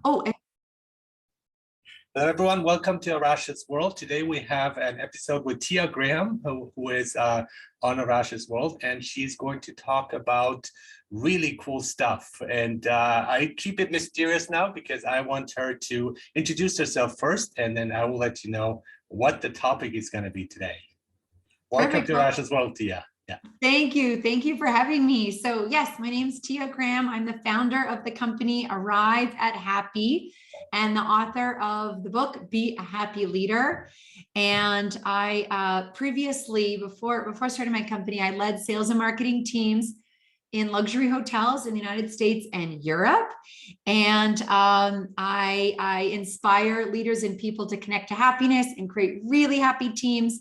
Oh, Hello, everyone. Welcome to Arash's World. Today we have an episode with Tia Graham, who is on Arash's World, and she's going to talk about really cool stuff. And I keep it mysterious now because I want her to introduce herself first, and then I will let you know what the topic is going to be today. Welcome to Arash's World, Tia. Yeah. Thank you. Thank you for having me. So yes, my name's Tia Graham. I'm the founder of the company Arrive at Happy and the author of the book, Be a Happy Leader. And I previously, before starting my company, I led sales and marketing teams in luxury hotels in the United States and Europe. And I inspire leaders and people to connect to happiness and create really happy teams.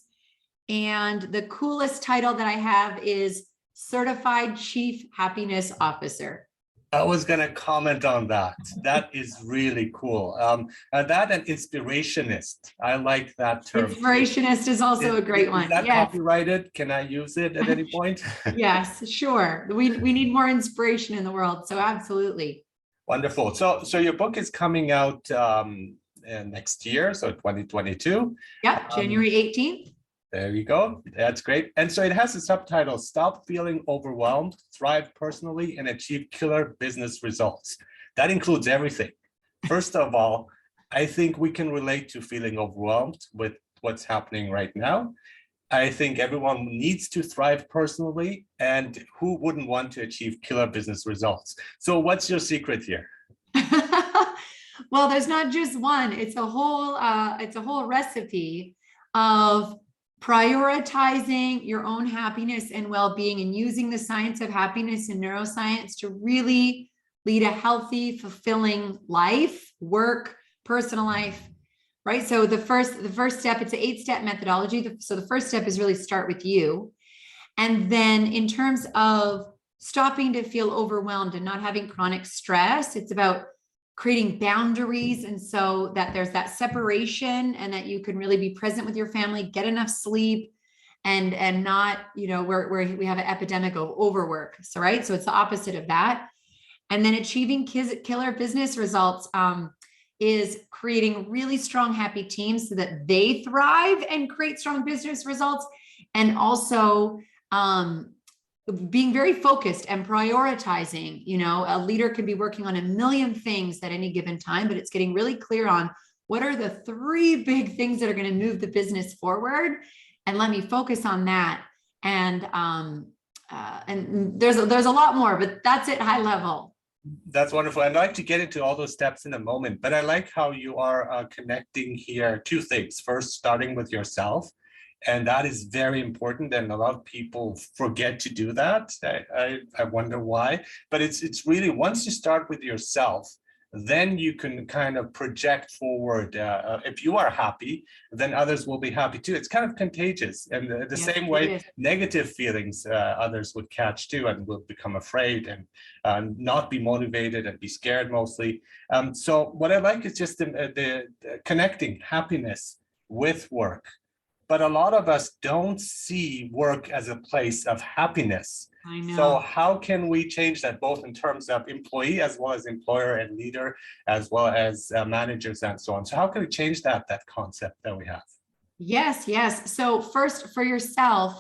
And the coolest title that I have is Certified Chief Happiness Officer. I was going to comment on that. That is really cool. That and inspirationist. I like that term. Inspirationist is also a great one. Is that copyrighted? Can I use it at any point? Yes, sure. We need more inspiration in the world. So absolutely. Wonderful. So your book is coming out next year, so 2022. Yep, January 18th. There you go. That's great. And so it has a subtitle, Stop Feeling Overwhelmed, Thrive Personally, and Achieve Killer Business Results. That includes everything. First of all, I think we can relate to feeling overwhelmed with what's happening right now. I think everyone needs to thrive personally, and who wouldn't want to achieve killer business results? So what's your secret here? Well, there's not just one. It's a whole recipe of prioritizing your own happiness and well-being and using the science of happiness and neuroscience to really lead a healthy, fulfilling life, work, personal life, right? So the first step, it's an 8-step methodology. So the first step is really start with you. And then in terms of stopping to feel overwhelmed and not having chronic stress, it's about creating boundaries, and so that there's that separation and that you can really be present with your family, get enough sleep, and not, where we have an epidemic of overwork. So right, so it's the opposite of that. And then achieving killer business results is creating really strong, happy teams so that they thrive and create strong business results, and also being very focused and prioritizing. A leader can be working on a million things at any given time, but it's getting really clear on what are the 3 big things that are going to move the business forward, and let me focus on that. And there's a lot more, but that's it high level. That's wonderful. I'd like to get into all those steps in a moment, but I like how you are connecting here 2 things. First, starting with yourself. And that is very important, and a lot of people forget to do that. I wonder why, but it's really, once you start with yourself, then you can kind of project forward. If you are happy, then others will be happy too. It's kind of contagious, and the same way negative feelings others would catch too, and will become afraid and not be motivated and be scared mostly. So what I like is just the connecting happiness with work. But a lot of us don't see work as a place of happiness. I know. So how can we change that, both in terms of employee as well as employer and leader, as well as managers and so on? So how can we change that concept that we have? Yes. So first, for yourself,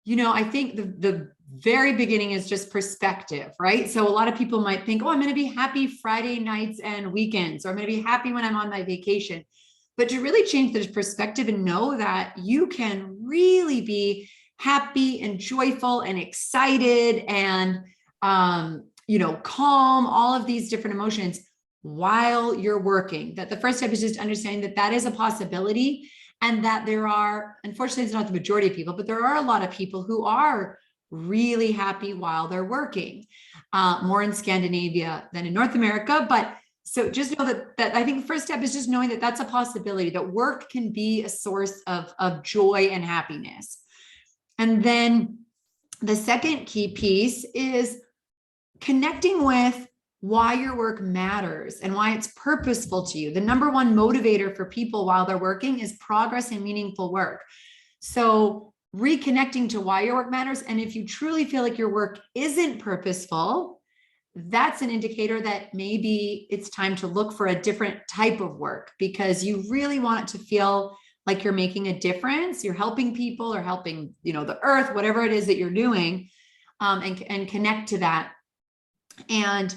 I think the very beginning is just perspective, right? So a lot of people might think, oh, I'm going to be happy Friday nights and weekends, or I'm going to be happy when I'm on my vacation. But to really change the perspective and know that you can really be happy and joyful and excited and, calm, all of these different emotions while you're working. That the first step is just understanding that that is a possibility, and that there are, unfortunately, it's not the majority of people, but there are a lot of people who are really happy while they're working, more in Scandinavia than in North America. But so just know that I think the first step is just knowing that that's a possibility, that work can be a source of joy and happiness. And then the second key piece is connecting with why your work matters and why it's purposeful to you. The number one motivator for people while they're working is progress and meaningful work. So reconnecting to why your work matters. And if you truly feel like your work isn't purposeful, that's an indicator that maybe it's time to look for a different type of work, because you really want it to feel like you're making a difference. You're helping people or helping, the earth, whatever it is that you're doing, and connect to that. And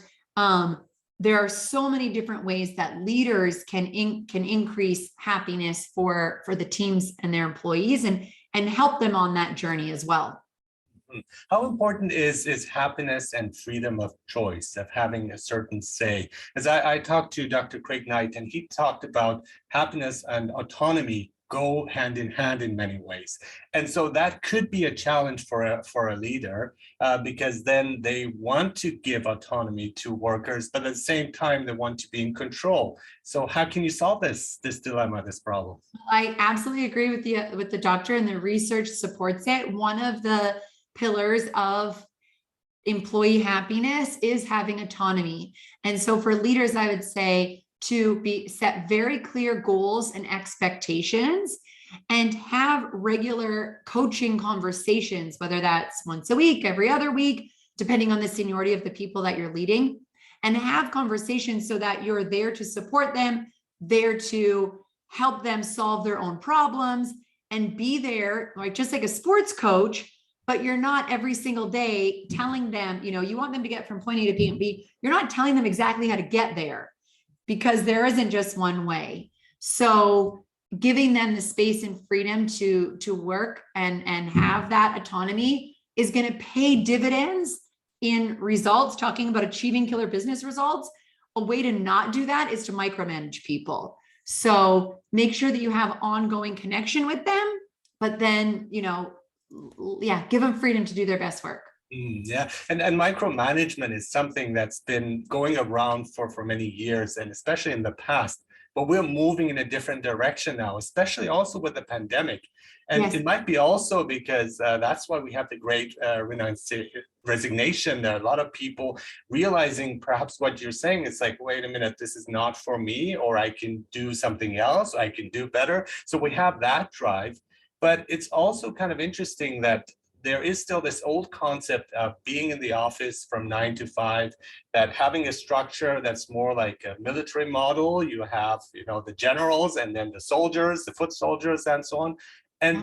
there are so many different ways that leaders can increase happiness for the teams and their employees, and help them on that journey as well. How important is happiness and freedom of choice, of having a certain say? As I talked to Dr. Craig Knight, and he talked about happiness and autonomy go hand in hand in many ways. And so that could be a challenge for a leader, because then they want to give autonomy to workers, but at the same time, they want to be in control. So how can you solve this dilemma, this problem? I absolutely agree with the doctor, and the research supports it. One of the pillars of employee happiness is having autonomy. And so for leaders, I would say to set very clear goals and expectations, and have regular coaching conversations, whether that's once a week, every other week, depending on the seniority of the people that you're leading, and have conversations so that you're there to support them, there to help them solve their own problems, and be there, like just like a sports coach. But you're not every single day telling them, you want them to get from point A to point B. You're not telling them exactly how to get there, because there isn't just one way. So giving them the space and freedom to work and have that autonomy is going to pay dividends in results. Talking about achieving killer business results, a way to not do that is to micromanage people. So make sure that you have ongoing connection with them, but then, give them freedom to do their best work. Yeah, and micromanagement is something that's been going around for many years, and especially in the past. But we're moving in a different direction now, especially also with the pandemic. And Yes. It might be also because that's why we have the great resignation. There are a lot of people realizing perhaps what you're saying. It's like, wait a minute, this is not for me, or I can do something else, I can do better. So we have that drive. But it's also kind of interesting that there is still this old concept of being in the office from 9 to 5, that having a structure that's more like a military model. You have, the generals, and then the soldiers, the foot soldiers, and so on.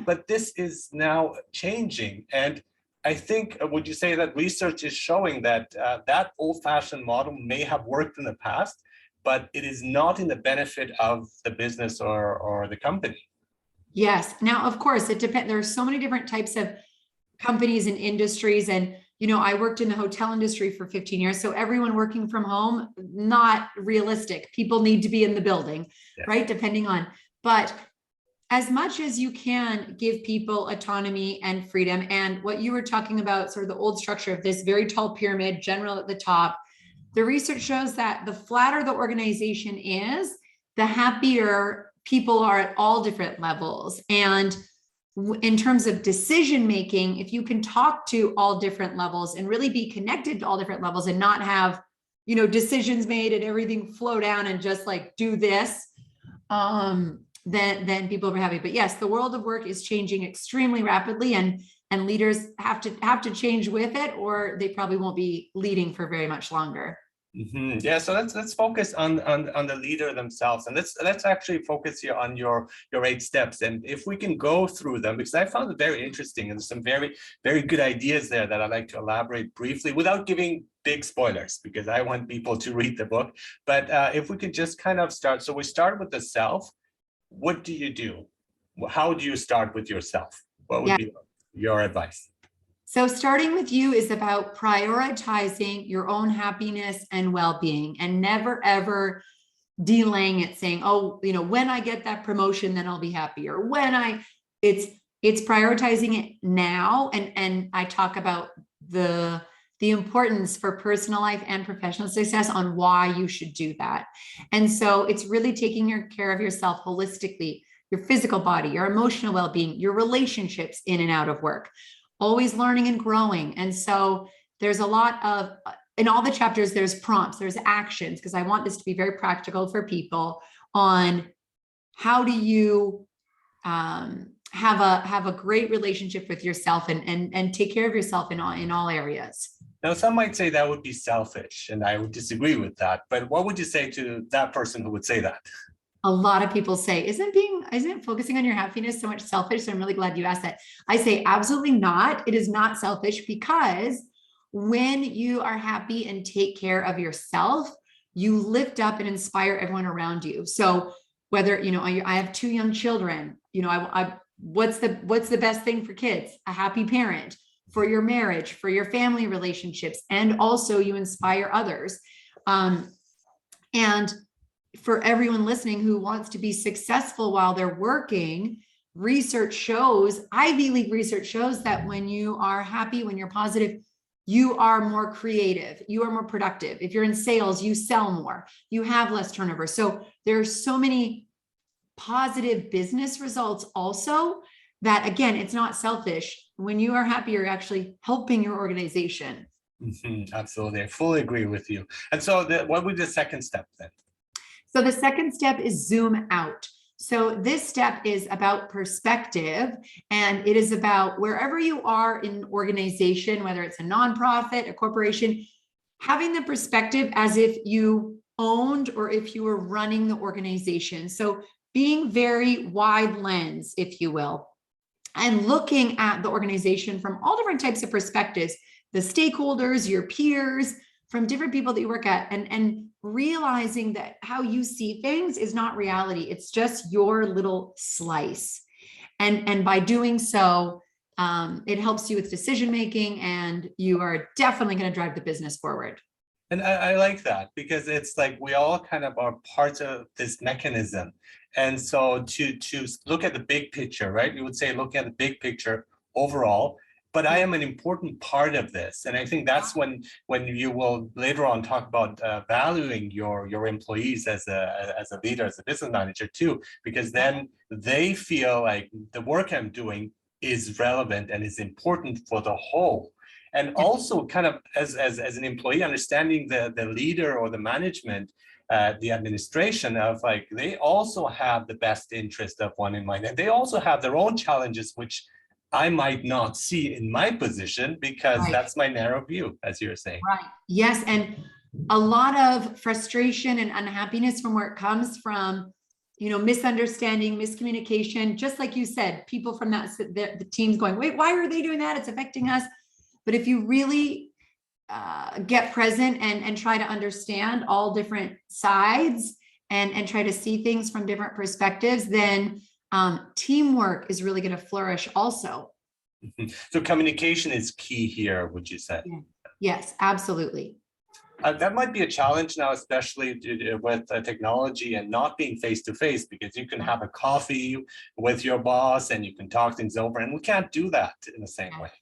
But this is now changing. And I think, would you say that research is showing that that old-fashioned model may have worked in the past, but it is not in the benefit of the business or the company? Yes. Now, of course, it depends. There are so many different types of companies and industries. And, I worked in the hotel industry for 15 years. So everyone working from home, not realistic. People need to be in the building, Yes. Right? Depending on, but as much as you can give people autonomy and freedom, and what you were talking about, sort of the old structure of this very tall pyramid, general at the top, the research shows that the flatter the organization is, the happier people are at all different levels. And in terms of decision making, if you can talk to all different levels and really be connected to all different levels, and not have, decisions made and everything flow down and just like do this, then people are happy. But yes, the world of work is changing extremely rapidly, and leaders have to change with it, or they probably won't be leading for very much longer. Mm-hmm. Yeah, so let's focus on the leader themselves, and let's actually focus here on your 8 steps, and if we can go through them, because I found it very interesting, and there's some very, very good ideas there that I'd like to elaborate briefly without giving big spoilers, because I want people to read the book. But if we could just kind of start, so we start with the self. What do you do? How do you start with yourself? What would be your advice? So starting with you is about prioritizing your own happiness and well-being, and never, ever delaying it, saying, oh, when I get that promotion, then I'll be happy. Or it's prioritizing it now. And I talk about the importance for personal life and professional success on why you should do that. And so it's really taking care of yourself holistically, your physical body, your emotional well-being, your relationships in and out of work, always learning and growing. And so there's a lot of, in all the chapters, there's prompts, there's actions, because I want this to be very practical for people on how do you have a great relationship with yourself, and take care of yourself in all areas. Now, some might say that would be selfish, and I would disagree with that. But what would you say to that person who would say that? A lot of people say, isn't focusing on your happiness so much selfish? So I'm really glad you asked that. I say, absolutely not. It is not selfish, because when you are happy and take care of yourself, you lift up and inspire everyone around you. So whether, I have 2 young children, what's the best thing for kids? A happy parent, for your marriage, for your family relationships, and also you inspire others. And for everyone listening who wants to be successful while they're working, Ivy League research shows that when you are happy, when you're positive, you are more creative, you are more productive. If you're in sales, you sell more, you have less turnover. So there's so many positive business results also, that again, it's not selfish. When you are happy, you're actually helping your organization. Absolutely, I fully agree with you. And so what would be the second step then? So the second step is zoom out. So this step is about perspective, and it is about wherever you are in an organization, whether it's a nonprofit, a corporation, having the perspective as if you owned or if you were running the organization. So being very wide lens, if you will, and looking at the organization from all different types of perspectives, the stakeholders, your peers, from different people that you work at, and realizing that how you see things is not reality. It's just your little slice. And by doing so, it helps you with decision making, and you are definitely going to drive the business forward. And I like that, because it's like we all kind of are parts of this mechanism. And so to look at the big picture, right? You would say look at the big picture overall, but I am an important part of this. And I think that's when you will later on talk about valuing your employees as a leader, as a business manager too, because then they feel like the work I'm doing is relevant and is important for the whole. And also kind of as an employee, understanding the leader or the management, the administration of like, they also have the best interest of one in mind. And they also have their own challenges, which I might not see in my position, because that's my narrow view, as you're saying. Right. Yes. And a lot of frustration and unhappiness from where it comes from, misunderstanding, miscommunication, just like you said, people from the teams going, wait, why are they doing that? It's affecting us. But if you really get present and try to understand all different sides and try to see things from different perspectives, then teamwork is really going to flourish also. So communication is key here, would you say? Yeah. Yes, absolutely. That might be a challenge now, especially with technology and not being face-to-face, because you can have a coffee with your boss and you can talk things over, and we can't do that in the same way.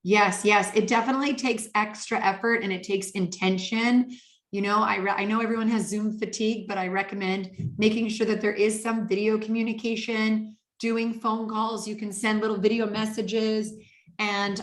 Yes, yes. It definitely takes extra effort and it takes intention. I know everyone has Zoom fatigue, but I recommend making sure that there is some video communication, doing phone calls. You can send little video messages. And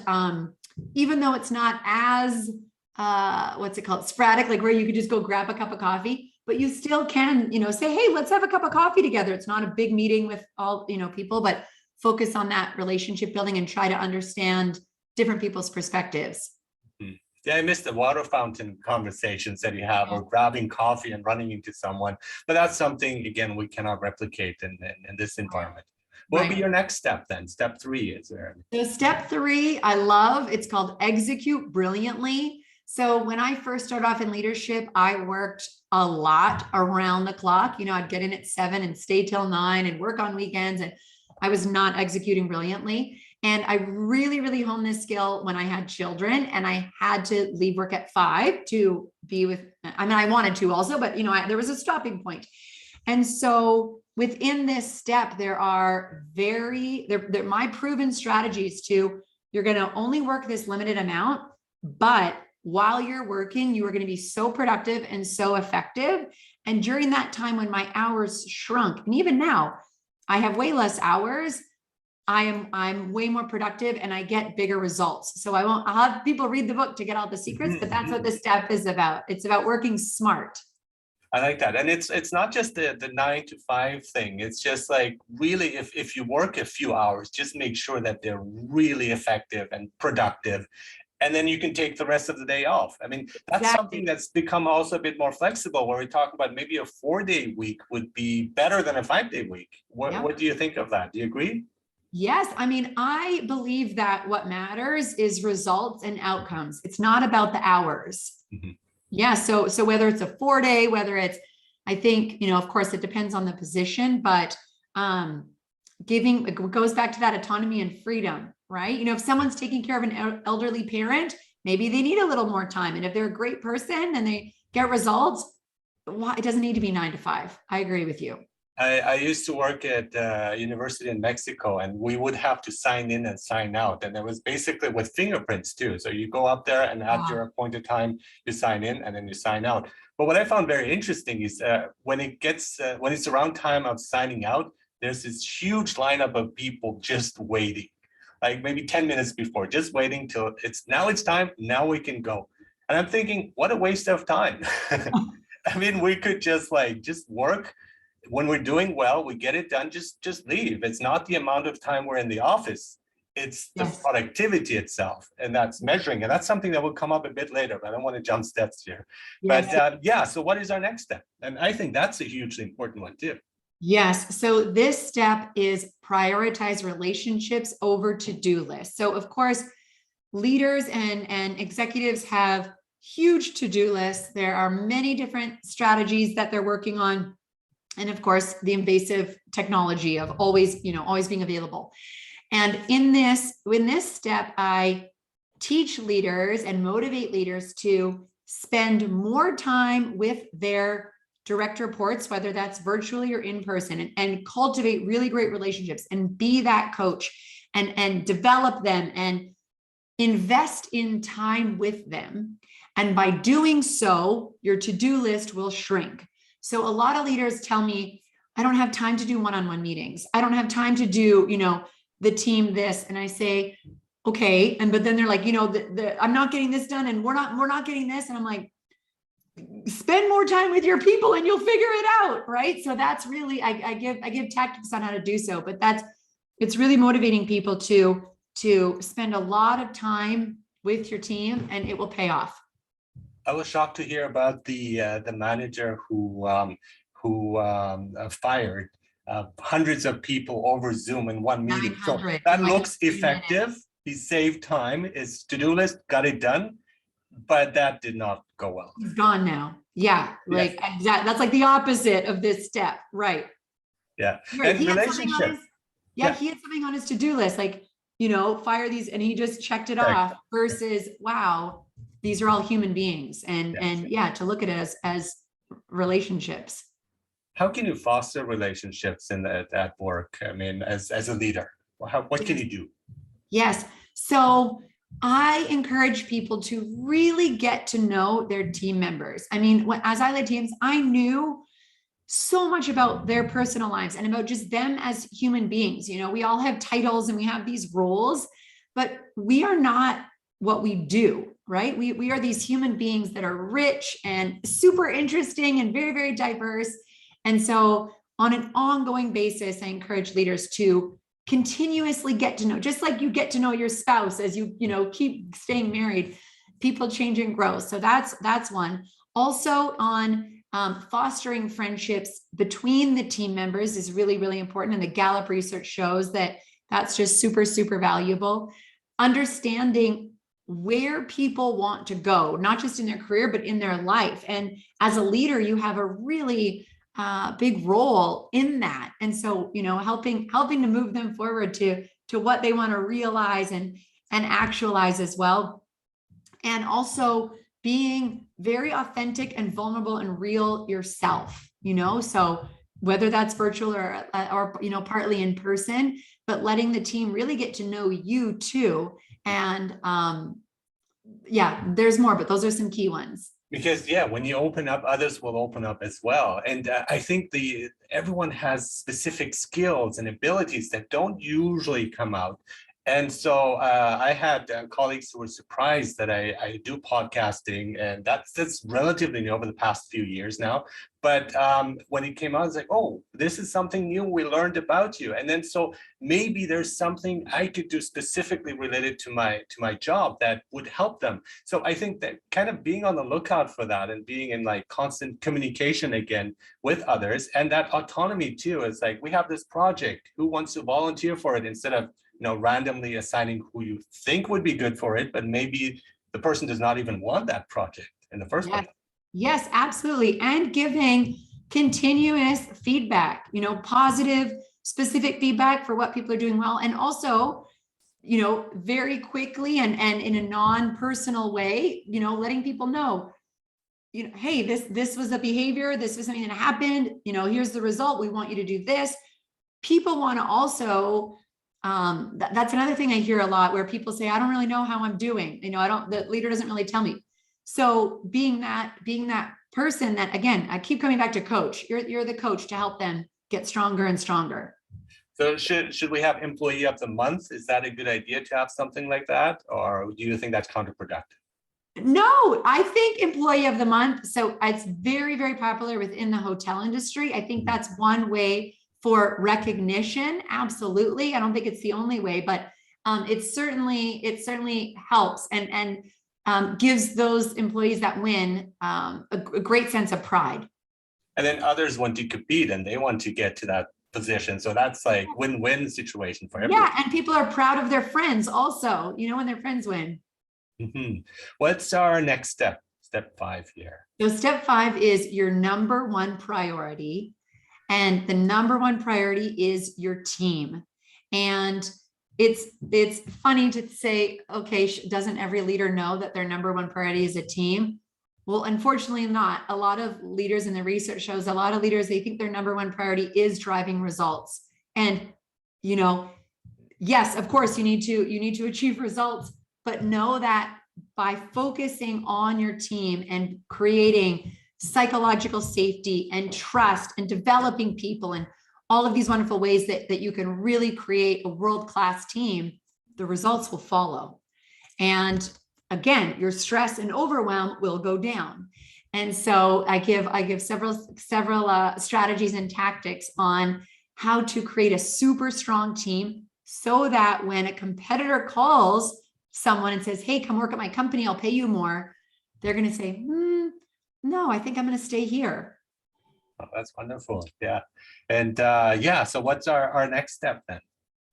even though it's not as, sporadic, like where you could just go grab a cup of coffee, but you still can, say, hey, let's have a cup of coffee together. It's not a big meeting with all, people, but focus on that relationship building and try to understand different people's perspectives. Yeah, I missed the water fountain conversations that you have, or grabbing coffee and running into someone. But that's something, again, we cannot replicate in this environment. What will be your next step then? Step 3 is there? So step 3, I love, it's called execute brilliantly. So when I first started off in leadership, I worked a lot around the clock. I'd get in at 7 and stay till 9 and work on weekends, and I was not executing brilliantly. And I really, really honed this skill when I had children, and I had to leave work at 5 to be with, I wanted to also, but there was a stopping point. And so within this step, there are my proven strategies to, you're going to only work this limited amount, but while you're working, you are going to be so productive and so effective. And during that time when my hours shrunk, and even now I have way less hours, I'm way more productive and I get bigger results. So I'll have people read the book to get all the secrets, but that's what this step is about. It's about working smart. I like that. And it's not just the 9 to 5 thing. It's just like, really, if you work a few hours, just make sure that they're really effective and productive. and then you can take the rest of the day off. I mean, that's Exactly. something that's become also a bit more flexible, where we talk about maybe a 4-day week would be better than a 5-day week. Yeah. What do you think of that? Do you agree? Yes, I mean, I believe that what matters is results and outcomes. It's not about the hours. Mhm. Yeah, so whether it's a 4-day, whether it's, I think, of course, it depends on the position, but giving, it goes back to that autonomy and freedom, right? If someone's taking care of an elderly parent, maybe they need a little more time. And if they're a great person and they get results, it doesn't need to be 9 to 5. I agree with you. I used to work at university in Mexico, and we would have to sign in and sign out. And it was basically with fingerprints too. So you go up there and at your appointed time, you sign in and then you sign out. But what I found very interesting is when it's around time of signing out, there's this huge lineup of people just waiting, like maybe 10 minutes before, just waiting till it's time, now we can go. And I'm thinking, what a waste of time. I mean, we could just work. When we're doing well, we get it done, just leave. It's not the amount of time we're in the office, it's the productivity itself, and that's measuring. And that's something that will come up a bit later, but I don't want to jump steps here. Yes. But yeah, so what is our next step? And I think that's a hugely important one too. Yes. So this step is prioritize relationships over to-do lists. So of course, leaders and executives have huge to-do lists. There are many different strategies that they're working on. And of course, the invasive technology of always being available. And in this step, I teach leaders and motivate leaders to spend more time with their direct reports, whether that's virtually or in person, and cultivate really great relationships and be that coach and develop them and invest in time with them. And by doing so, your to-do list will shrink. So a lot of leaders tell me, I don't have time to do one-on-one meetings. I don't have time to do, the team this. And I say, okay. But then they're like, I'm not getting this done and we're not getting this. And I'm like, spend more time with your people and you'll figure it out. Right. So that's really, I give tactics on how to do so, but it's really motivating people to spend a lot of time with your team and it will pay off. I was shocked to hear about the manager who fired hundreds of people over Zoom in one meeting. So that looks effective. He saved time. His to-do list got it done, but that did not go well. He's gone now. Yeah, like exactly. That's like the opposite of this step, right? Yeah, right. And relationship. He had something on his to-do list, like fire these, and he just checked it off. Versus, wow, these are all human beings, and to look at it as relationships. How can you foster relationships at work? I mean, as a leader, what can you do? Yes, so I encourage people to really get to know their team members. I mean, as I led teams, I knew so much about their personal lives and about just them as human beings. We all have titles and we have these roles, but we are not what we do, right? We are these human beings that are rich and super interesting and very, very diverse. And so on an ongoing basis, I encourage leaders to continuously get to know, just like you get to know your spouse as you keep staying married, people change and grow. So that's one. Also on fostering friendships between the team members is really, really important. And the Gallup research shows that that's just super, super valuable. Understanding where people want to go, not just in their career, but in their life. And as a leader, you have a really big role in that. And so, helping to move them forward to what they want to realize and actualize as well. And also being very authentic and vulnerable and real yourself, so whether that's virtual or partly in person, but letting the team really get to know you too. And there's more, but those are some key ones. Because when you open up, others will open up as well. And I think everyone has specific skills and abilities that don't usually come out. And so I had colleagues who were surprised that I do podcasting, and that's relatively new over the past few years now. But when it came out, it's like, oh, this is something new we learned about you. And then so maybe there's something I could do specifically related to my job that would help them. So I think that kind of being on the lookout for that and being in like constant communication again with others, and that autonomy too, is like, we have this project, who wants to volunteer for it, instead of randomly assigning who you think would be good for it, but maybe the person does not even want that project in the first place. Yes, absolutely. And giving continuous feedback, positive, specific feedback for what people are doing well. And also, very quickly and in a non-personal way, letting people know, hey, this was a behavior, this was something that happened, here's the result. We want you to do this. People want to also, that's another thing I hear a lot, where people say, I don't really know how I'm doing. The leader doesn't really tell me. So being that person that, again, I keep coming back to coach, you're the coach to help them get stronger and stronger. So should we have employee of the month? Is that a good idea to have something like that? Or do you think that's counterproductive? No, I think employee of the month. So it's very, very popular within the hotel industry. I think that's one way for recognition. Absolutely. I don't think it's the only way, but it certainly helps and gives those employees that win a great sense of pride. And then others want to compete and they want to get to that position. So that's like win-win situation for everyone. Yeah, and people are proud of their friends also, when their friends win. Mm-hmm. What's our next step? Step 5 here. So step 5 is your number one priority. And the number one priority is your team. And it's funny to say, okay, doesn't every leader know that their number one priority is a team? Well, unfortunately not. A lot of leaders, in the research shows, a lot of leaders, they think their number one priority is driving results. And, yes, of course, you need to achieve results, but know that by focusing on your team and creating psychological safety and trust and developing people and all of these wonderful ways that you can really create a world-class team, the results will follow. And again, your stress and overwhelm will go down. And so I give several strategies and tactics on how to create a super strong team, so that when a competitor calls someone and says, hey, come work at my company, I'll pay you more, they're going to say, no, I think I'm going to stay here. Oh, that's wonderful. Yeah. And so what's our next step then?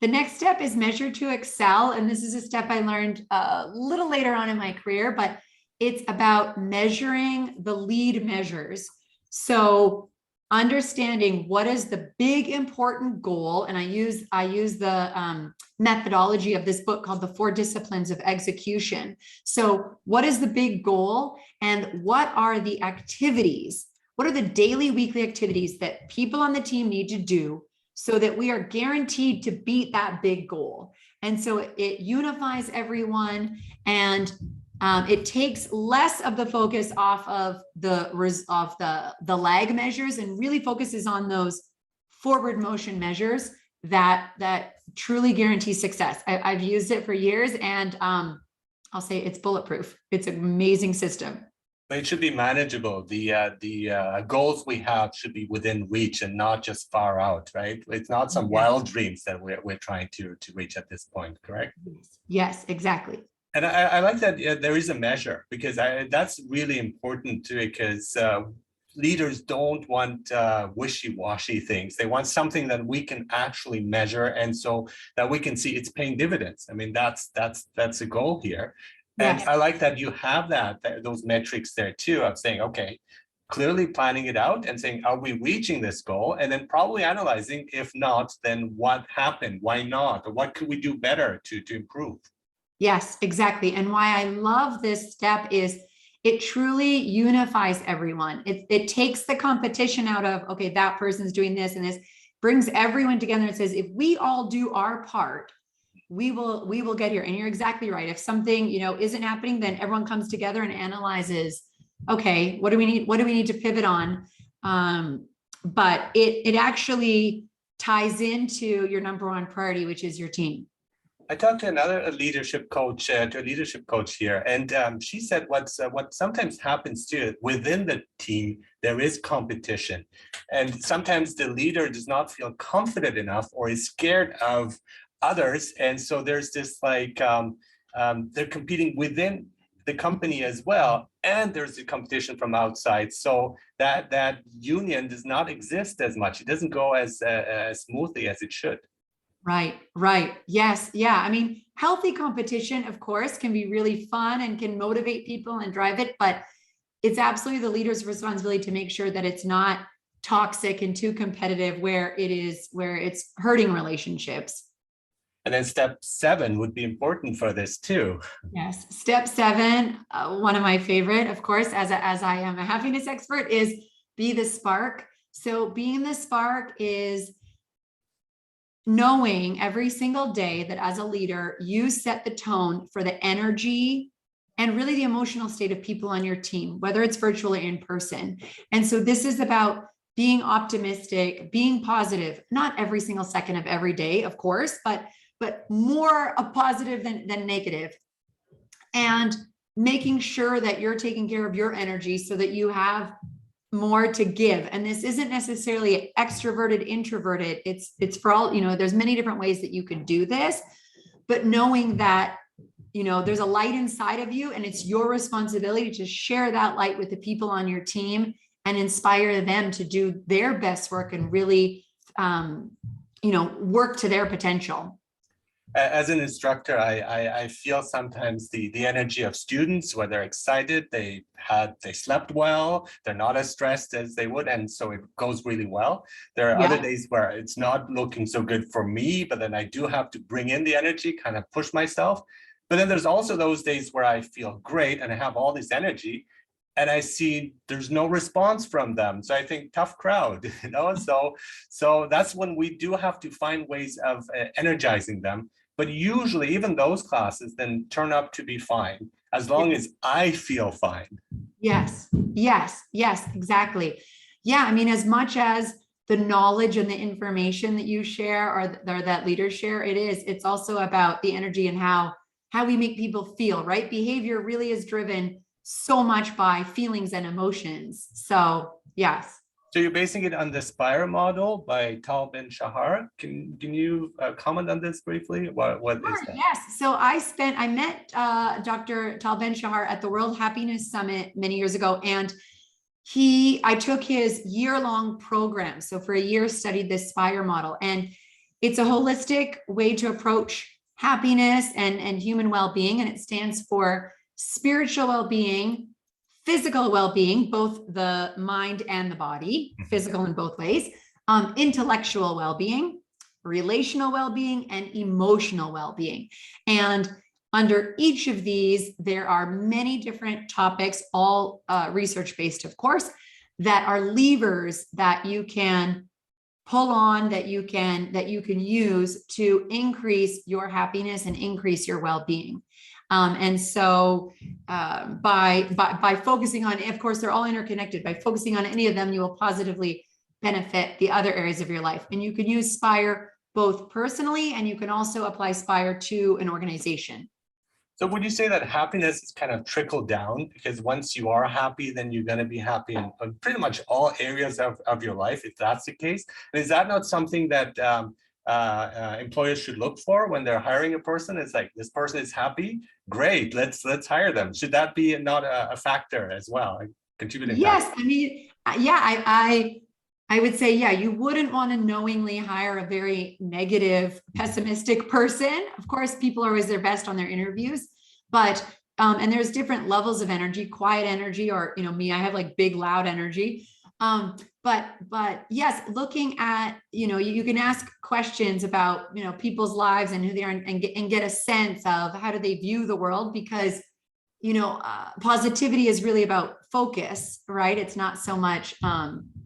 The next step is measure to excel. And this is a step I learned a little later on in my career, but it's about measuring the lead measures. So understanding what is the big important goal. And I use the methodology of this book called The 4 Disciplines of Execution. So what is the big goal, and what are the activities? What are the daily, weekly activities that people on the team need to do so that we are guaranteed to beat that big goal? And so it unifies everyone, and it takes less of the focus off of the lag measures and really focuses on those forward motion measures that truly guarantee success. I've used it for years, and I'll say it's bulletproof. It's an amazing system. But it should be manageable. The goals we have should be within reach and not just far out, right? It's not some wild dreams that we're trying to reach at this point, correct? Yes, exactly. And I like that there is a measure, because that's really important too, because leaders don't want wishy-washy things. They want something that we can actually measure, and so that we can see it's paying dividends. I mean, that's the goal here. And yes. I like that you have those metrics there too, of saying, okay, clearly planning it out and saying, are we reaching this goal? And then probably analyzing, if not, then what happened? Why not? Or what could we do better to improve? Yes, exactly. And why I love this step is it truly unifies everyone. It takes the competition out of, okay, that person's doing this and this, brings everyone together and says, if we all do our part, we will get here. And you're exactly right. If something, isn't happening, then everyone comes together and analyzes, okay, what do we need? What do we need to pivot on? But it actually ties into your number one priority, which is your team. I talked to another leadership coach, here, and she said what sometimes happens too within the team. There is competition, and sometimes the leader does not feel confident enough or is scared of others, and so there's this like they're competing within the company as well, and there's the competition from outside. So that union does not exist as much. It doesn't go as smoothly as it should. Right, right. Yes, yeah. I mean, healthy competition, of course, can be really fun and can motivate people and drive it, but it's absolutely the leader's responsibility to make sure that it's not toxic and too competitive where it's hurting relationships. And then step 7 would be important for this too. Yes. Step 7, one of my favorite, of course, as I am a happiness expert, is be the spark. So being the spark is knowing every single day that as a leader, you set the tone for the energy and really the emotional state of people on your team, whether it's virtual or in person. And so this is about being optimistic, being positive, not every single second of every day, of course, but more a positive than negative. And making sure that you're taking care of your energy so that you have more to give. And this isn't necessarily extroverted, introverted. It's for all, there's many different ways that you could do this, but knowing that, there's a light inside of you and it's your responsibility to share that light with the people on your team and inspire them to do their best work and really, work to their potential. As an instructor, I feel sometimes the energy of students where they're excited, they slept well, they're not as stressed as they would, and so it goes really well. There are other days where it's not looking so good for me, but then I do have to bring in the energy, kind of push myself. But then there's also those days where I feel great and I have all this energy, and I see there's no response from them. So I think tough crowd, So that's when we do have to find ways of energizing them. But usually even those classes then turn up to be fine, as long as I feel fine. Yes, exactly. Yeah, I mean, as much as the knowledge and the information that you share or that leaders share, it's also about the energy and how we make people feel, right? Behavior really is driven so much by feelings and emotions. So yes. So you're basing it on the Spire Model by Tal Ben-Shahar. Can you comment on this briefly? What Sure, is that? yes. So I met Dr. Tal Ben-Shahar at the World Happiness Summit many years ago, and I took his year-long program. So for a year, studied this Spire Model, and it's a holistic way to approach happiness and human well-being, and it stands for spiritual well-being, physical well-being, both the mind and the body, physical in both ways, intellectual well-being, relational well-being, and emotional well-being. And under each of these, there are many different topics, all research-based, of course, that are levers that you can pull on, that you can use to increase your happiness and increase your well-being. And so by focusing on, of course, they're all interconnected. By focusing on any of them, you will positively benefit the other areas of your life. And you can use Spire both personally, and you can also apply Spire to an organization. So would you say that happiness is kind of trickled down? Because once you are happy, then you're going to be happy in pretty much all areas of your life, if that's the case. And is that not something that employers should look for when they're hiring a person? It's like, this person is happy, great, let's hire them. Should that be not a factor as well, a contributing Yes, factor? I mean, yeah, I would say, yeah, you wouldn't want to knowingly hire a very negative, pessimistic person. Of course, people are always their best on their interviews, but and there's different levels of energy, quiet energy, or me, I have like big, loud energy. But yes, looking at, you can ask questions about, people's lives and who they are, and get a sense of how do they view the world, because positivity is really about focus, right? It's not so much,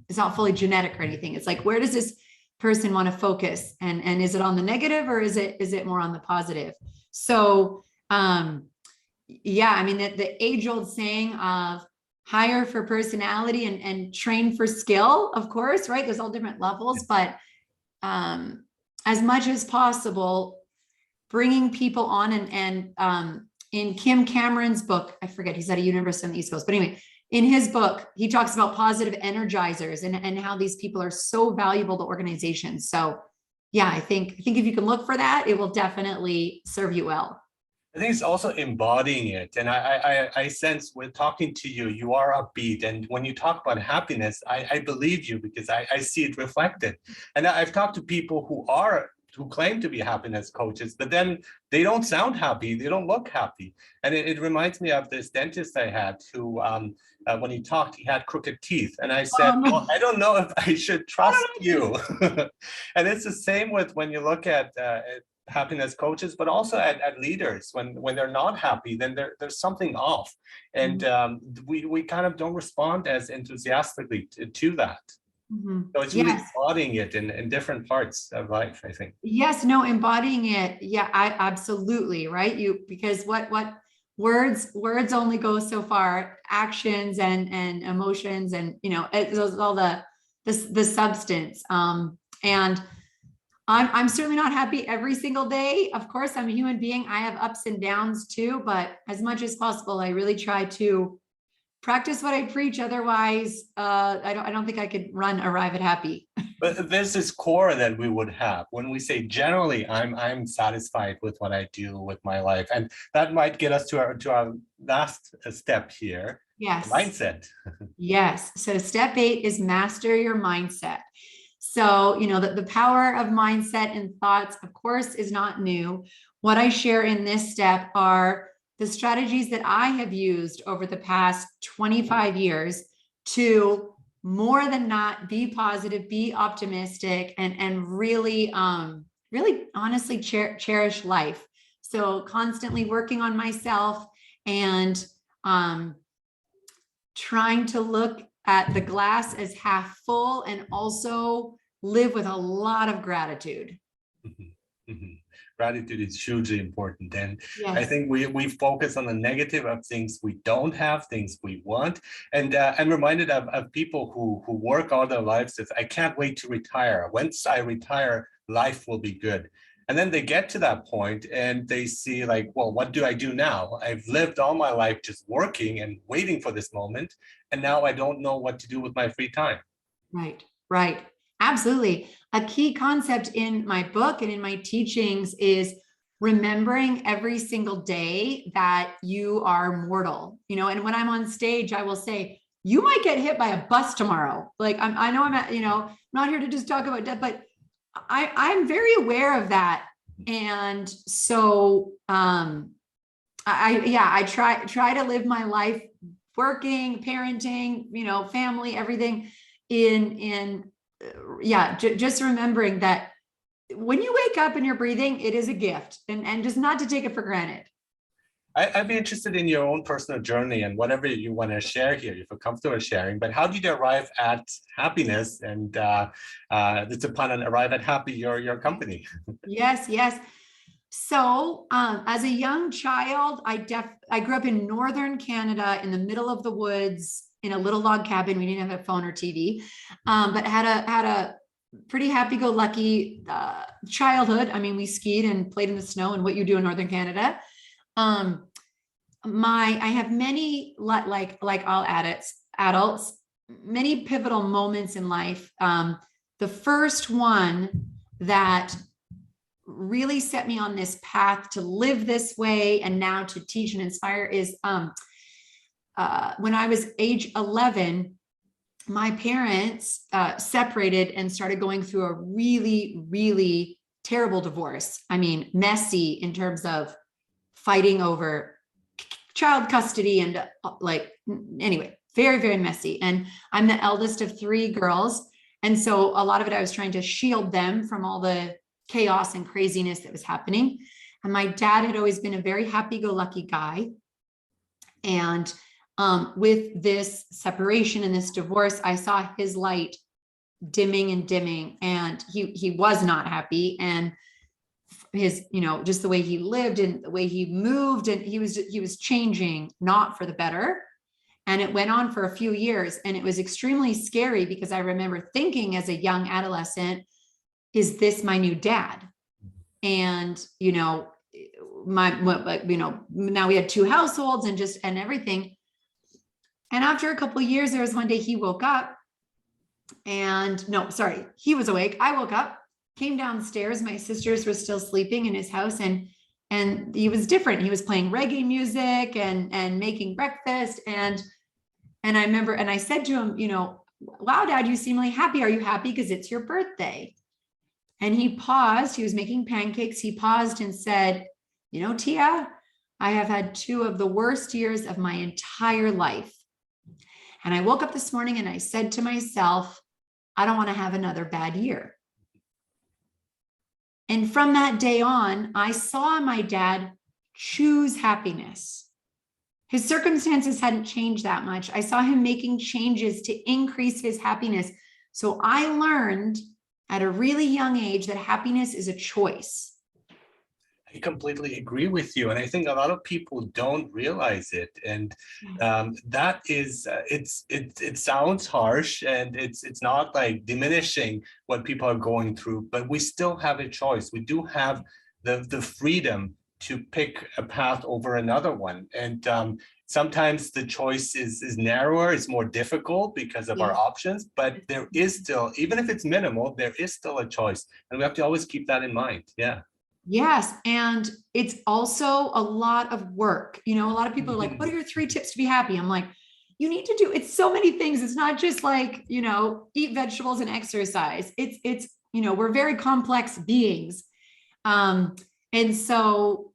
it's not fully genetic or anything. It's like, where does this person want to focus? And is it on the negative, or is it more on the positive? So, yeah, I mean, the age old saying of hire for personality and train for skill, of course, right? There's all different levels, but as much as possible, bringing people on, and in Kim Cameron's book, I forget, he's at a university on the East Coast, but anyway, in his book, he talks about positive energizers and how these people are so valuable to organizations. So yeah, I think if you can look for that, it will definitely serve you well. I think it's also embodying it. And I sense with talking to you, you are upbeat. And when you talk about happiness, I believe you because I see it reflected. And I've talked to people who claim to be happiness coaches, but then they don't sound happy. They don't look happy. And it reminds me of this dentist I had who, when he talked, he had crooked teeth. And I said, No. well, I don't know if I should trust you. And it's the same with when you look at happiness coaches, but also at leaders. When they're not happy, then there's something off. And we kind of don't respond as enthusiastically to that. So it's really embodying it in different parts of life, I think. Yes, no, embodying it. Yeah, I absolutely, right? Because what words only go so far, actions and emotions, and it's all the substance. And I'm certainly not happy every single day. Of course, I'm a human being. I have ups and downs too, but as much as possible, I really try to practice what I preach. Otherwise, I don't think I could arrive at happy. But there's this core that we would have when we say generally I'm satisfied with what I do with my life, and that might get us to our last step here. Yes. Mindset. Yes. So step 8 is master your mindset. So the power of mindset and thoughts, of course, is not new. What I share in this step are the strategies that I have used over the past 25 years to more than not be positive, be optimistic, and really, really honestly cherish life. So constantly working on myself and trying to look at the glass as half full and also live with a lot of gratitude. Gratitude is hugely important. And yes. I think we focus on the negative of things we don't have, things we want. And I'm reminded of people who work all their lives with, I can't wait to retire. Once I retire, life will be good. And then they get to that point and they see like, well, what do I do now? I've lived all my life just working and waiting for this moment. And now I don't know what to do with my free time. Right. Absolutely. A key concept in my book and in my teachings is remembering every single day that you are mortal, and when I'm on stage, I will say, you might get hit by a bus tomorrow. Like I know I'm not here to just talk about death, but I'm very aware of that. And so, I try to live my life working, parenting, family, everything just remembering that when you wake up and you're breathing, it is a gift, and just not to take it for granted. I'd be interested in your own personal journey and whatever you want to share here, if you're comfortable sharing, but how did you arrive at happiness and it's upon an arrive at happy, your company? Yes. So as a young child, I grew up in northern Canada in the middle of the woods in a little log cabin. We didn't have a phone or TV, but had a pretty happy-go-lucky childhood. I mean, we skied and played in the snow and what you do in northern Canada. I have many, like all adults, many pivotal moments in life. The first one that really set me on this path to live this way and now to teach and inspire is when I was age 11, my parents separated and started going through a really, really terrible divorce. I mean, messy in terms of fighting over child custody and anyway, very, very messy. And I'm the eldest of 3 girls. And so a lot of it, I was trying to shield them from all the chaos and craziness that was happening. And my dad had always been a very happy-go-lucky guy. And with this separation and this divorce, I saw his light dimming, and he was not happy. And his, just the way he lived and the way he moved, and he was changing, not for the better. And it went on for a few years, and it was extremely scary because I remember thinking as a young adolescent, is this my new dad? And, now we had 2 households and everything. And after a couple of years, there was one day he woke up and he was awake. I woke up, came downstairs. My sisters were still sleeping in his house, and he was different. He was playing reggae music and making breakfast. And I remember, and I said to him, wow, Dad, you seem really happy. Are you happy because it's your birthday? And he paused. He was making pancakes. He paused and said, Tia, I have had 2 of the worst years of my entire life. And I woke up this morning and I said to myself, I don't want to have another bad year. And from that day on, I saw my dad choose happiness. His circumstances hadn't changed that much. I saw him making changes to increase his happiness. So I learned at a really young age that happiness is a choice. I completely agree with you. And I think a lot of people don't realize it. And that is, it sounds harsh, and it's not like diminishing what people are going through, but we still have a choice. We do have the freedom to pick a path over another one. And sometimes the choice is narrower, it's more difficult because of our options, but there is still, even if it's minimal, there is still a choice. And we have to always keep that in mind. Yeah. Yes. And it's also a lot of work. A lot of people are like, what are your 3 tips to be happy? I'm like, you need to do, it's so many things. It's not just like, eat vegetables and exercise. It's, we're very complex beings. And so,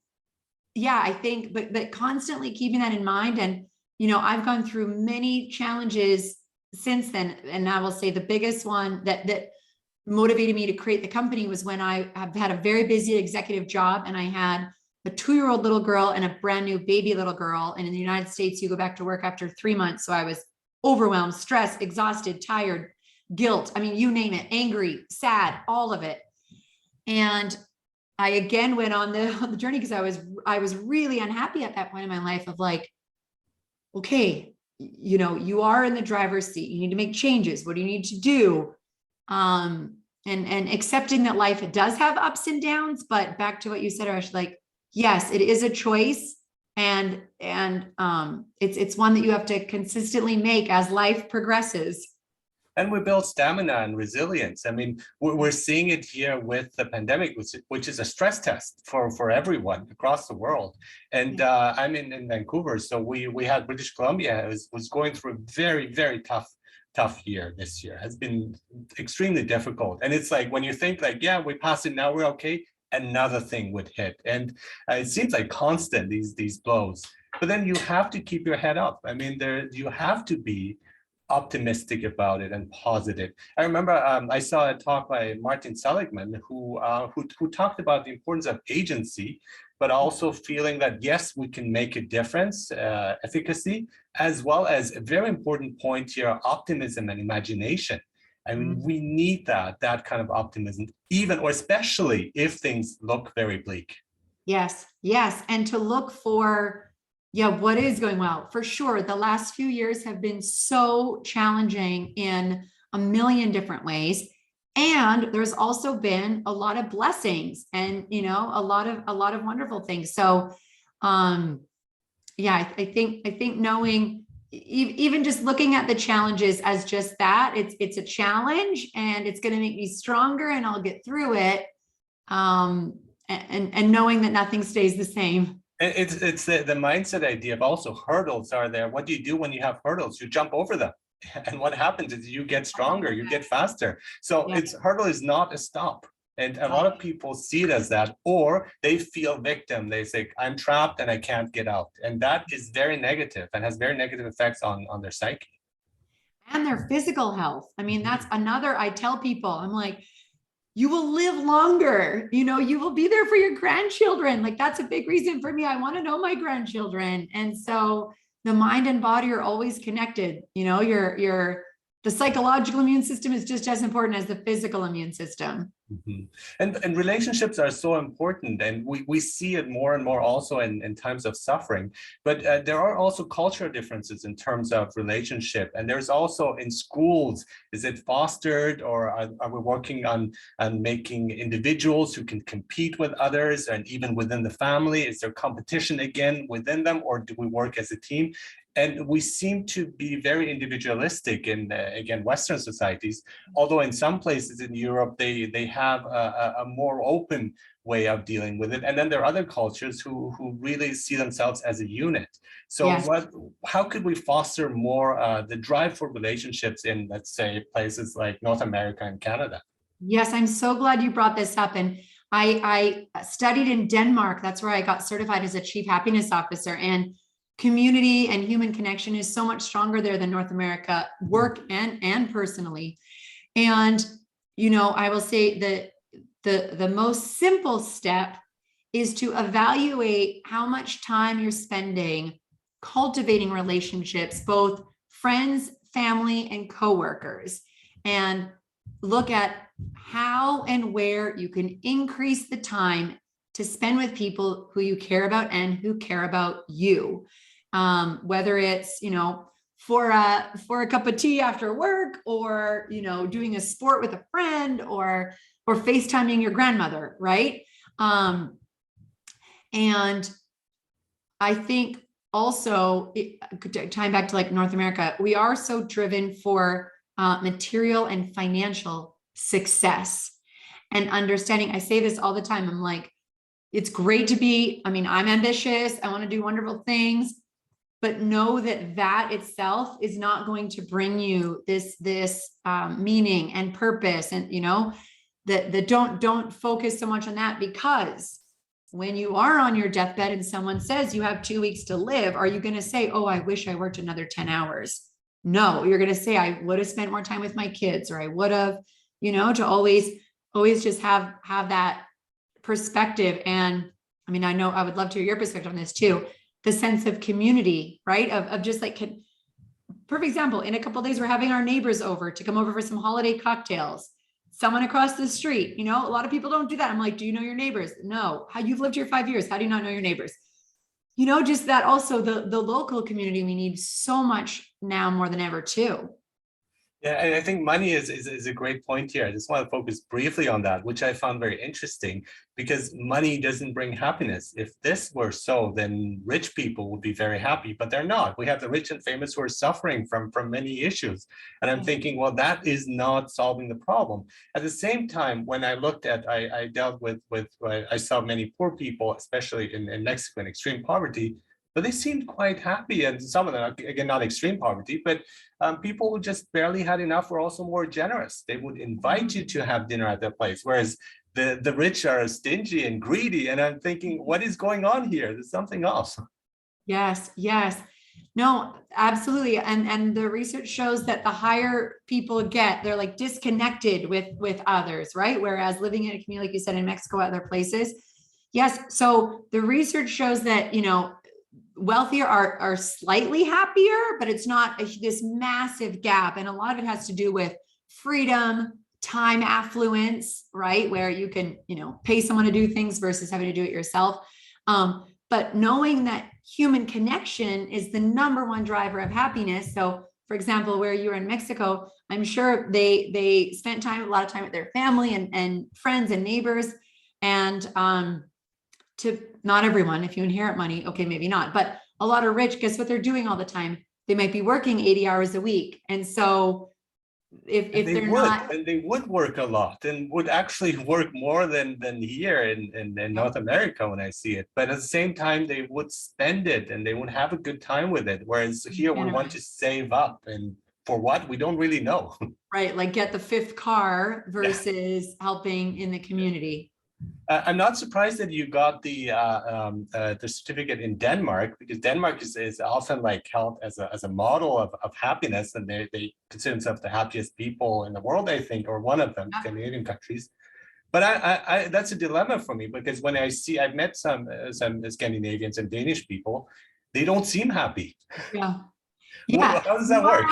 yeah, I think, but constantly keeping that in mind. And, I've gone through many challenges since then. And I will say the biggest one that motivated me to create the company was when I have had a very busy executive job, and I had a 2-year-old little girl and a brand new baby little girl. And in the United States, you go back to work after 3 months. So I was overwhelmed, stressed, exhausted, tired, guilt. I mean, you name it, angry, sad, all of it. And I again went on the journey because I was really unhappy at that point in my life of like, okay, you are in the driver's seat. You need to make changes. What do you need to do? And accepting that life, it does have ups and downs, but back to what you said, Arash, like, yes, it is a choice. And it's one that you have to consistently make as life progresses. And we build stamina and resilience. I mean, we're seeing it here with the pandemic, which is a stress test for everyone across the world. And I'm in Vancouver, so we had British Columbia was going through a very, very tough year this year. Has been extremely difficult. And it's like, when you think like, yeah, we passed it, now we're okay, another thing would hit. And it seems like constant, these blows. But then you have to keep your head up. I mean, you have to be optimistic about it and positive. I remember I saw a talk by Martin Seligman who talked about the importance of agency, but also feeling that yes, we can make a difference, efficacy, as well as a very important point here, optimism and imagination. I mean, we need that kind of optimism, even or especially if things look very bleak. Yes, and to look for what is going well. For sure, the last few years have been so challenging in a million different ways. And there's also been a lot of blessings and, a lot of wonderful things. So, I think knowing, even just looking at the challenges as just that, it's a challenge and it's going to make me stronger and I'll get through it. And knowing that nothing stays the same. It's the mindset idea of also hurdles are there. What do you do when you have hurdles? You jump over them. And what happens is you get stronger, you get faster. So hurdle is not a stop. And a lot of people see it as that, or they feel victim. They say, I'm trapped and I can't get out. And that is very negative and has very negative effects on their psyche. And their physical health. I mean, that's another, I tell people, I'm like, you will live longer, you will be there for your grandchildren. Like, that's a big reason for me. I want to know my grandchildren. And so the mind and body are always connected. Your the psychological immune system is just as important as the physical immune system. Mhm. And relationships are so important, and we see it more and more also in times of suffering. But there are also cultural differences in terms of relationship, and there's also in schools, is it fostered, or are we working on making individuals who can compete with others, and even within the family, is there competition again within them, or do we work as a team? And we seem to be very individualistic in, again, Western societies, although in some places in Europe, they have a more open way of dealing with it. And then there are other cultures who really see themselves as a unit. So Yes. how could we foster more the drive for relationships in, let's say, places like North America and Canada? Yes, I'm so glad you brought this up. And I studied in Denmark. That's where I got certified as a chief happiness officer. And community and human connection is so much stronger there than North America, work and personally. And, you know, I will say that the most simple step is to evaluate how much time you're spending cultivating relationships, both friends, family, and coworkers, and look at how and where you can increase the time to spend with people who you care about and who care about you. Whether it's, you know, for a cup of tea after work, or, you know, doing a sport with a friend, or FaceTiming your grandmother, right? And I think also, tying back to like North America, we are so driven for material and financial success and understanding. I say this all the time. I'm like, it's great to be, I mean, I'm ambitious. I want to do wonderful things, but know that that itself is not going to bring you this meaning and purpose. And, you know, that don't focus so much on that, because when you are on your deathbed and someone says you have 2 weeks to live, are you going to say, oh, I wish I worked another 10 hours? No, you're going to say, I would have spent more time with my kids, or I would have, you know, to always just have that perspective. And I mean, I know I would love to hear your perspective on this too. The sense of community, right? Of just like, perfect example, in a couple of days, we're having our neighbors over to come over for some holiday cocktails. Someone across the street, you know, a lot of people don't do that. I'm like, do you know your neighbors? No. How, you've lived here 5 years. How do you not know your neighbors? You know, just that. Also the local community, we need so much now more than ever too. Yeah, and I think money is a great point here. I just want to focus briefly on that, which I found very interesting, because money doesn't bring happiness. If this were so, then rich people would be very happy, but they're not. We have the rich and famous who are suffering from many issues. And I'm thinking, well, that is not solving the problem. At the same time, when I looked at, I dealt with I saw many poor people, especially in Mexico, in extreme poverty, but they seemed quite happy. And some of them, again, not extreme poverty, but people who just barely had enough were also more generous. They would invite you to have dinner at their place, whereas the rich are stingy and greedy. And I'm thinking, what is going on here? There's something else. Yes, yes. No, absolutely. And the research shows that the higher people get, they're like disconnected with others, right? Whereas living in a community, like you said, in Mexico, other places. Yes. So the research shows that, you know, wealthier are slightly happier, but it's not this massive gap. And a lot of it has to do with freedom, time, affluence, right? Where you can, you know, pay someone to do things versus having to do it yourself. But knowing that human connection is the number one driver of happiness. So for example, where you were in Mexico, I'm sure they spent a lot of time with their family and friends and neighbors. And to not everyone, if you inherit money, okay, maybe not, but a lot of rich, guess what they're doing all the time? They might be working 80 hours a week. And so if they're not, and they would work a lot, and would actually work more than here in North America when I see it. But at the same time, they would spend it and they would have a good time with it. Whereas here we want to save up, and for what, we don't really know. Right, like get the fifth car versus helping in the community. I'm not surprised that you got the certificate in Denmark, because Denmark is often like held as a model of happiness, and they consider themselves the happiest people in the world, I think, or one of them, Scandinavian countries. But I that's a dilemma for me, because when I've met some Scandinavians and Danish people, they don't seem happy. Yeah. How does that work?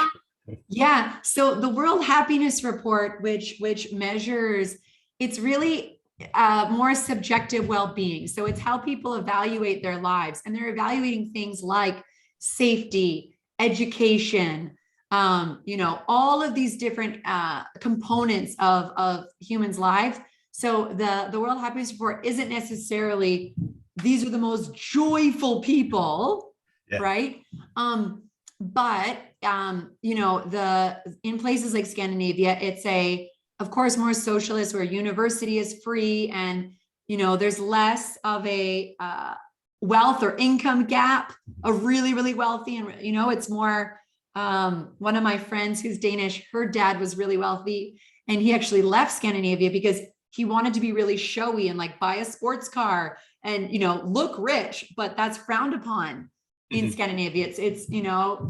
Yeah. So the World Happiness Report, which measures, it's really more subjective well-being. So it's how people evaluate their lives, and they're evaluating things like safety, education, all of these different components of humans' lives. So the World Happiness Report isn't necessarily these are the most joyful people, Yeah. right? But in places like Scandinavia, it's of course, more socialist, where university is free, and there's less of a wealth or income gap of really, really wealthy, and it's more. One of my friends who's Danish, her dad was really wealthy, and he actually left Scandinavia because he wanted to be really showy and like buy a sports car and look rich, but that's frowned upon in Scandinavia. It's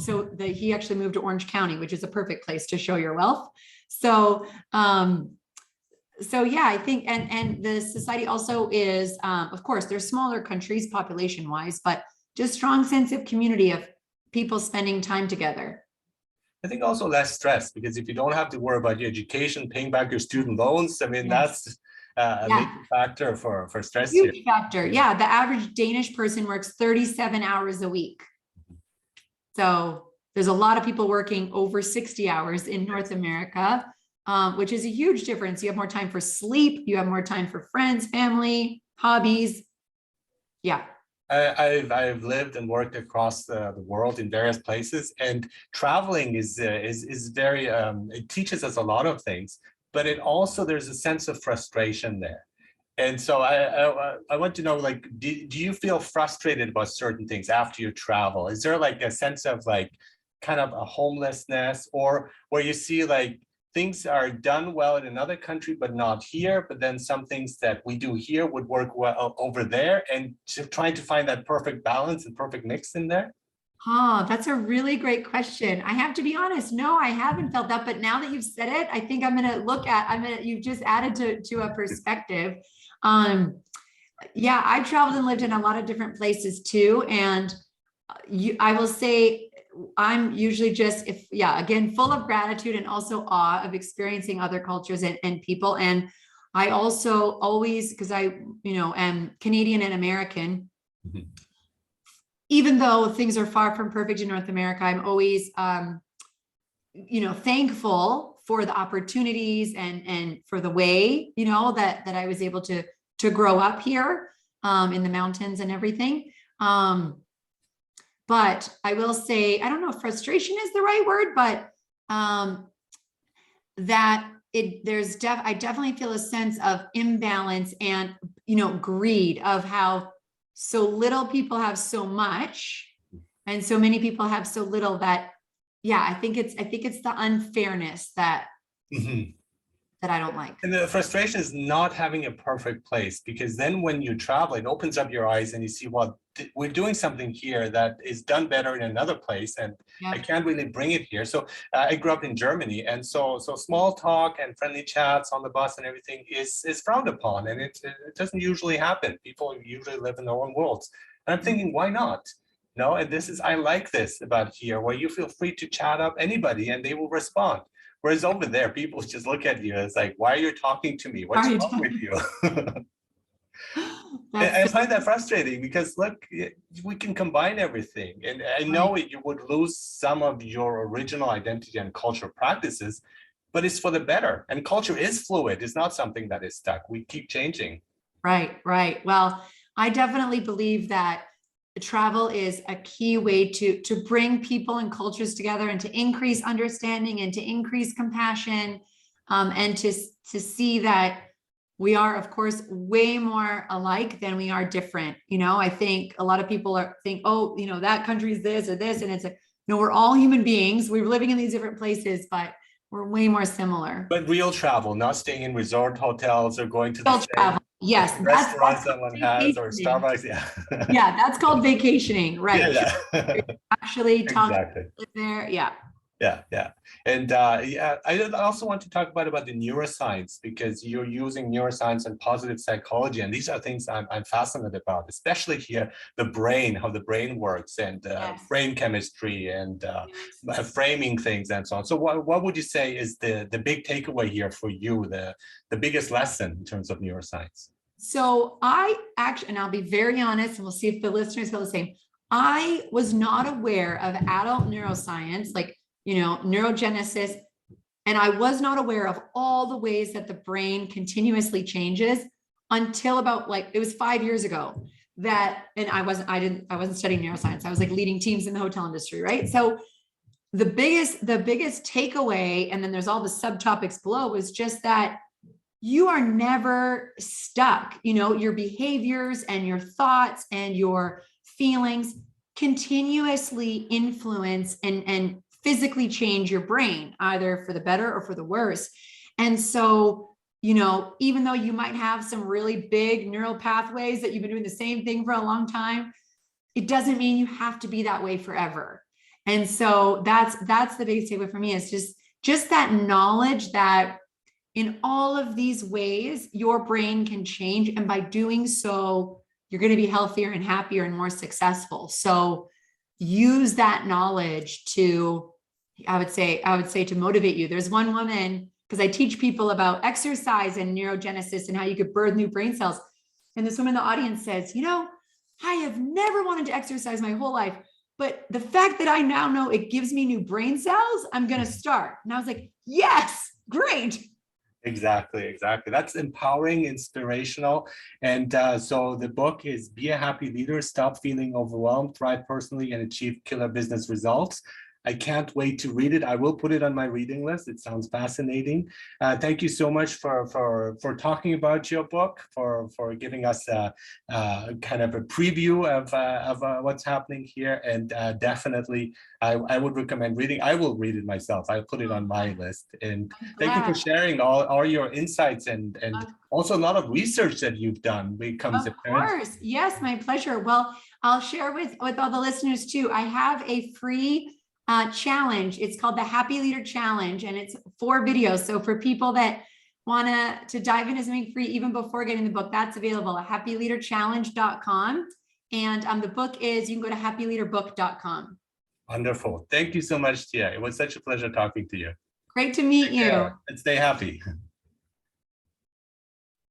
so that he actually moved to Orange County, which is a perfect place to show your wealth. So yeah, I think and the society also is of course there's smaller countries population wise, but just strong sense of community of people spending time together. I think also less stress, because if you don't have to worry about your education, paying back your student loans, I mean, that's a major factor for stress here. Huge factor. Yeah. The average Danish person works 37 hours a week. So there's a lot of people working over 60 hours in North America, which is a huge difference. You have more time for sleep. You have more time for friends, family, hobbies. Yeah. I've lived and worked across the world in various places, and traveling is very it teaches us a lot of things, but it also there's a sense of frustration there. And so I want to know, like, do you feel frustrated about certain things after you travel? Is there like a sense of like kind of a homelessness, or where you see like things are done well in another country, but not here, but then some things that we do here would work well over there, and trying to find that perfect balance and perfect mix in there? Oh, that's a really great question. I have to be honest. No, I haven't felt that, but now that you've said it, I think you've just added to a perspective. Yeah, I traveled and lived in a lot of different places too. And I will say I'm usually just, again, full of gratitude and also awe of experiencing other cultures and people. And I also always, because I, am Canadian and American, even though things are far from perfect in North America, I'm always, thankful for the opportunities and for the way, that I was able to grow up here in the mountains and everything. But I will say, I don't know if frustration is the right word, but I definitely feel a sense of imbalance and, greed of how so little people have so much and so many people have so little that, I think it's the unfairness that I don't like. And the frustration is not having a perfect place, because then when you travel, it opens up your eyes and you see, well, we're doing something here that is done better in another place, and I can't really bring it here. So I grew up in Germany, and so small talk and friendly chats on the bus and everything is frowned upon, and it doesn't usually happen. People usually live in their own worlds. And I'm thinking, why not? No, and I like this about here, where you feel free to chat up anybody and they will respond. Whereas over there, people just look at you as like, why are you talking to me? What's wrong with you? I find that frustrating, because look, we can combine everything. And I know you would lose some of your original identity and cultural practices, but it's for the better. And culture is fluid. It's not something that is stuck. We keep changing. Right. Well, I definitely believe that travel is a key way to bring people and cultures together, and to increase understanding and to increase compassion, and to see that we are, of course, way more alike than we are different. I think a lot of people think, oh, that country's this or this, and it's like, no, we're all human beings. We're living in these different places, but we're way more similar. But real travel, not staying in resort hotels or going to the travel. Yes, restaurant someone has, or Starbucks. Yeah, that's called vacationing, right? Yeah. Actually talk exactly there. Yeah. Yeah. And yeah, I also want to talk about the neuroscience, because you're using neuroscience and positive psychology. And these are things I'm fascinated about, especially here, the brain, how the brain works, and Yes. brain chemistry, and Yes. framing things and so on. So what would you say is the big takeaway here for you, the biggest lesson in terms of neuroscience? So I actually, and I'll be very honest, and we'll see if the listeners feel the same. I was not aware of adult neuroscience, like, neurogenesis. And I was not aware of all the ways that the brain continuously changes until about, like, it was 5 years ago that, and I wasn't studying neuroscience. I was like leading teams in the hotel industry, right? So the biggest takeaway, and then there's all the subtopics below, was just that you are never stuck. Your behaviors and your thoughts and your feelings continuously influence and physically change your brain, either for the better or for the worse. And so, even though you might have some really big neural pathways that you've been doing the same thing for a long time, it doesn't mean you have to be that way forever. And so that's the biggest takeaway for me, is just that knowledge that in all of these ways, your brain can change. And by doing so, you're going to be healthier and happier and more successful. So use that knowledge to, I would say to motivate you. There's one woman, because I teach people about exercise and neurogenesis and how you could birth new brain cells. And this woman in the audience says, I have never wanted to exercise my whole life, but the fact that I now know it gives me new brain cells, I'm going to start. And I was like, yes, great. Exactly. That's empowering, inspirational. And so the book is Be a Happy Leader, Stop Feeling Overwhelmed, Thrive Personally, and Achieve Killer Business Results. I can't wait to read it. I will put it on my reading list. It sounds fascinating. Thank you so much for talking about your book, for giving us a kind of a preview of what's happening here. And definitely, I would recommend reading. I will read it myself. I'll put it on my list. And thank you for sharing all your insights and also a lot of research that you've done becomes apparent. Of course. Yes, my pleasure. Well, I'll share with all the listeners too. I have a free challenge. It's called the Happy Leader Challenge, and it's 4 videos. So for people that want to dive into something free even before getting the book, that's available at happyleaderchallenge.com. And the book is, you can go to happyleaderbook.com. Wonderful. Thank you so much, Tia. It was such a pleasure talking to you. Great to meet you. And stay happy.